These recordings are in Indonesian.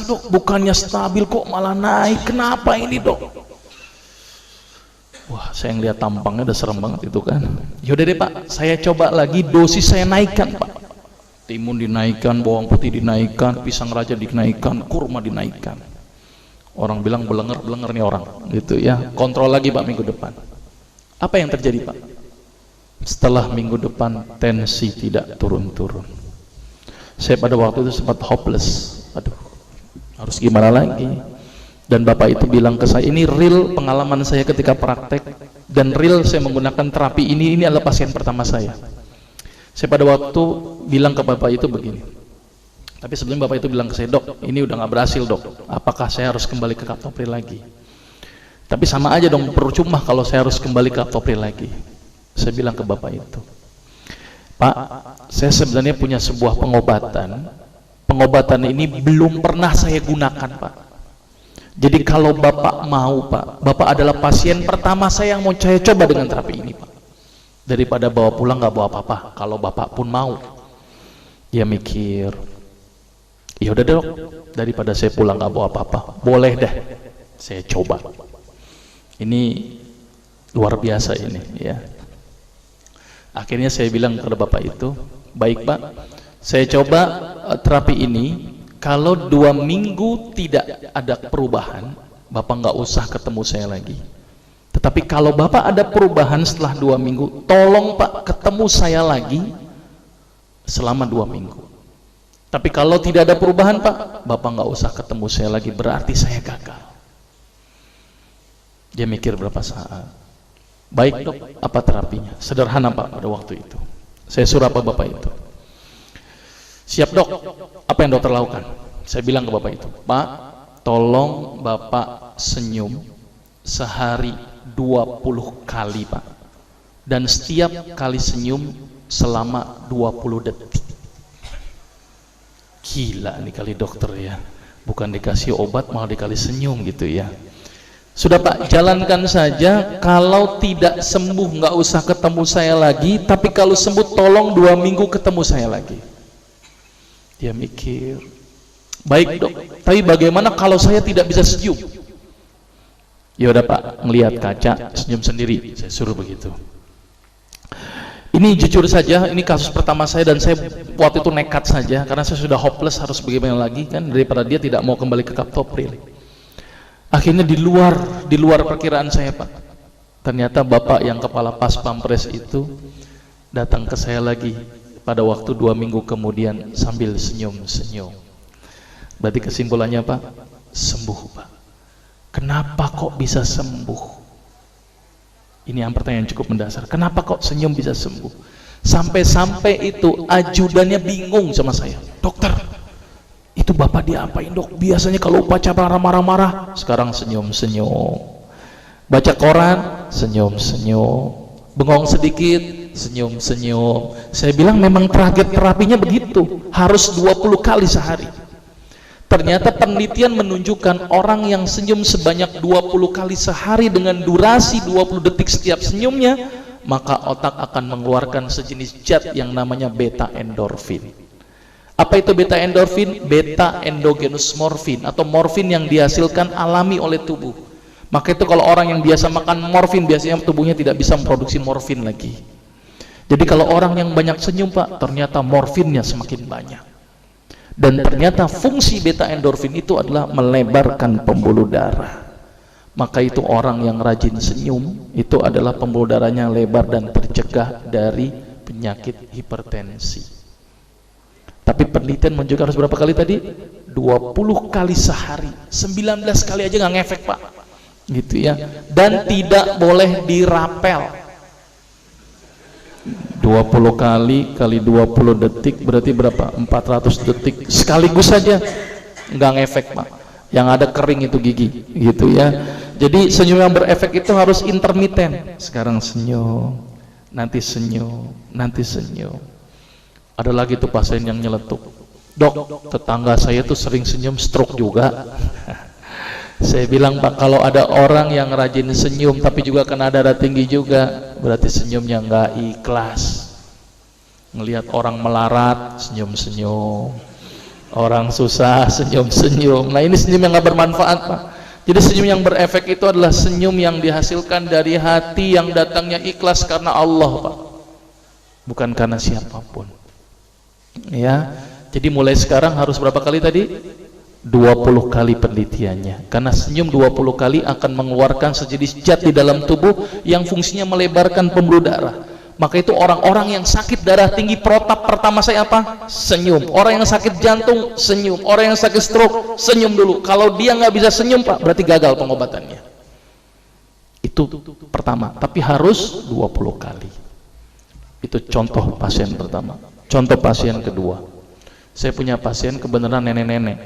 dok, bukannya stabil kok malah naik, kenapa ini dok? Wah, saya ngeliat tampangnya udah serem banget itu kan. Yaudah deh pak, saya coba lagi, dosis saya naikkan pak. Timun dinaikkan, bawang putih dinaikkan, pisang raja dinaikkan, kurma dinaikkan. Orang bilang belenger nih orang gitu ya. Kontrol lagi pak minggu depan. Apa yang terjadi pak? Setelah minggu depan tensi tidak turun-turun. Saya pada waktu itu sempat hopeless. Aduh, harus gimana lagi? Dan bapak itu bilang ke saya, ini real pengalaman saya ketika praktek, dan real saya menggunakan terapi ini adalah pasien pertama saya. Saya pada waktu bilang ke bapak itu begini, tapi sebelum bapak itu bilang ke saya, dok ini udah gak berhasil dok, apakah saya harus kembali ke kaptopril lagi? Tapi sama aja dong, percuma kalau saya harus kembali ke kaptopril lagi. Saya bilang ke bapak itu, pak, saya sebenarnya punya sebuah pengobatan ini belum pernah saya gunakan pak. Jadi kalau bapak mau pak, bapak adalah pasien pertama saya yang mau saya coba dengan terapi ini pak. Daripada bawa pulang nggak bawa apa-apa, kalau bapak pun mau. Dia mikir, ya udah dok, daripada saya pulang nggak bawa apa-apa, boleh deh saya coba. Ini luar biasa ini ya. Akhirnya saya bilang kepada bapak itu, baik pak, saya coba terapi ini. Kalau 2 minggu tidak ada perubahan, bapak nggak usah ketemu saya lagi. Tetapi kalau bapak ada perubahan setelah 2 minggu, tolong pak ketemu saya lagi selama 2 minggu. Tapi kalau tidak ada perubahan pak, bapak nggak usah ketemu saya lagi, berarti saya gagal. Dia mikir berapa saat. Baik dok, apa terapinya? Sederhana pak pada waktu itu. Saya suruh apa bapak itu? Siap dok, apa yang dokter lakukan? Saya bilang ke bapak itu, pak, tolong bapak senyum sehari 20 kali pak. Dan setiap kali senyum selama 20 detik. Gila nih kali dokter ya, bukan dikasih obat malah dikali senyum gitu ya. Sudah pak, jalankan saja. Kalau tidak sembuh nggak usah ketemu saya lagi, tapi kalau sembuh tolong 2 minggu ketemu saya lagi. Dia mikir, baik dok, tapi bagaimana kalau saya tidak bisa senyum? Ya udah pak, ngelihat kaca senyum sendiri, saya suruh begitu. Ini jujur saja, ini kasus pertama saya, dan saya waktu itu nekat saja karena saya sudah hopeless, harus bagaimana lagi kan, daripada dia tidak mau kembali ke kaptopril. Akhirnya di luar perkiraan saya pak, ternyata bapak yang kepala pas pampres itu datang ke saya lagi pada waktu 2 minggu kemudian sambil senyum-senyum. Berarti kesimpulannya pak, sembuh pak. Kenapa kok bisa sembuh? Ini yang pertanyaan cukup mendasar. Kenapa kok senyum bisa sembuh? Sampai-sampai itu ajudannya bingung sama saya. Dokter, itu bapak diapain dok? Biasanya kalau upacara marah-marah, sekarang senyum-senyum. Baca koran, senyum-senyum. Bengong sedikit, senyum-senyum. Saya bilang memang target terapinya begitu, harus 20 kali sehari. Ternyata penelitian menunjukkan orang yang senyum sebanyak 20 kali sehari dengan durasi 20 detik setiap senyumnya, maka otak akan mengeluarkan sejenis zat yang namanya beta endorfin. Apa itu beta endorfin? Beta endogenous morfin, atau morfin yang dihasilkan alami oleh tubuh. Maka itu kalau orang yang biasa makan morfin, biasanya tubuhnya tidak bisa memproduksi morfin lagi. Jadi kalau orang yang banyak senyum pak, ternyata morfinnya semakin banyak. Dan ternyata fungsi beta endorfin itu adalah melebarkan pembuluh darah. Maka itu orang yang rajin senyum, itu adalah pembuluh darahnya lebar dan tercegah dari penyakit hipertensi. Tapi penelitian menunjukkan harus berapa kali tadi? 20 kali sehari, 19 kali aja nggak ngefek pak. Gitu ya. Dan tidak boleh dirapel. 20 kali 20 detik berarti berapa? 400 detik sekaligus saja, nggak ngefek pak. Yang ada kering itu gigi gitu ya. Jadi senyum yang berefek itu harus intermiten. Sekarang senyum, nanti senyum, nanti senyum. Ada lagi tuh pasien yang nyeletuk, dok, tetangga saya tuh sering senyum stroke juga. Saya bilang pak, kalau ada orang yang rajin senyum tapi juga kena darah tinggi juga, berarti senyumnya nggak ikhlas. Ngelihat orang melarat, senyum-senyum. Orang susah senyum-senyum. Nah ini senyum yang nggak bermanfaat, Pak. Jadi senyum yang berefek itu adalah senyum yang dihasilkan dari hati yang datangnya ikhlas karena Allah, Pak, bukan karena siapapun. Ya, jadi mulai sekarang harus berapa kali tadi? 20 kali penelitiannya. Karena senyum 20 kali akan mengeluarkan sejenis zat di dalam tubuh yang fungsinya melebarkan pembuluh darah. Maka itu orang-orang yang sakit darah tinggi, protap pertama saya apa? Senyum. Orang yang sakit jantung, senyum. Orang yang sakit stroke, senyum dulu. Kalau dia nggak bisa senyum, Pak, berarti gagal pengobatannya. Itu pertama, tapi harus 20 kali. Itu contoh pasien pertama. Contoh pasien kedua, saya punya pasien kebenaran nenek-nenek,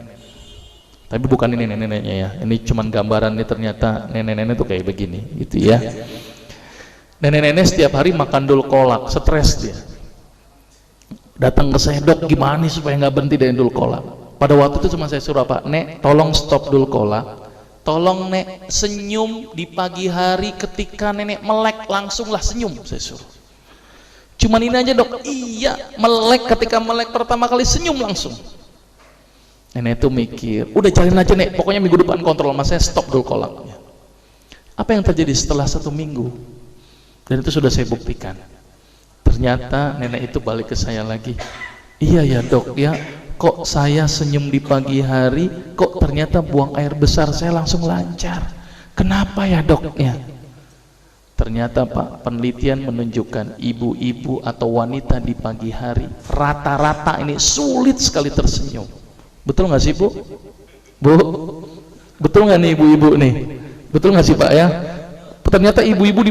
tapi bukan ini nenek-neneknya ya, ini cuman gambaran. Ini ternyata nenek-nenek tuh kayak begini gitu ya. Nenek-nenek setiap hari makan dul kolak, stres dia. Datang ke saya, dok gimana nih supaya nggak berhenti dari dul kolak. Pada waktu itu cuma saya suruh apa, nek tolong stop dul kolak, tolong nek senyum di pagi hari ketika nenek melek, langsunglah senyum, saya suruh. Cuman ini aja dok, iya melek, ketika melek pertama kali senyum langsung. Nenek itu mikir, udah jalin aja nek, pokoknya minggu depan kontrol, mas saya stop dul kolaknya. Apa yang terjadi setelah 1 minggu? Dan itu sudah saya buktikan. Ternyata nenek itu balik ke saya lagi. Iya ya dok ya, kok saya senyum di pagi hari, kok ternyata buang air besar saya langsung lancar. Kenapa ya dok ya? Ternyata Pak, penelitian menunjukkan ibu-ibu atau wanita di pagi hari rata-rata ini sulit sekali tersenyum. Betul nggak sih Bu? Bu, betul nggak nih ibu-ibu nih? Betul nggak sih Pak ya? Ternyata ibu-ibu di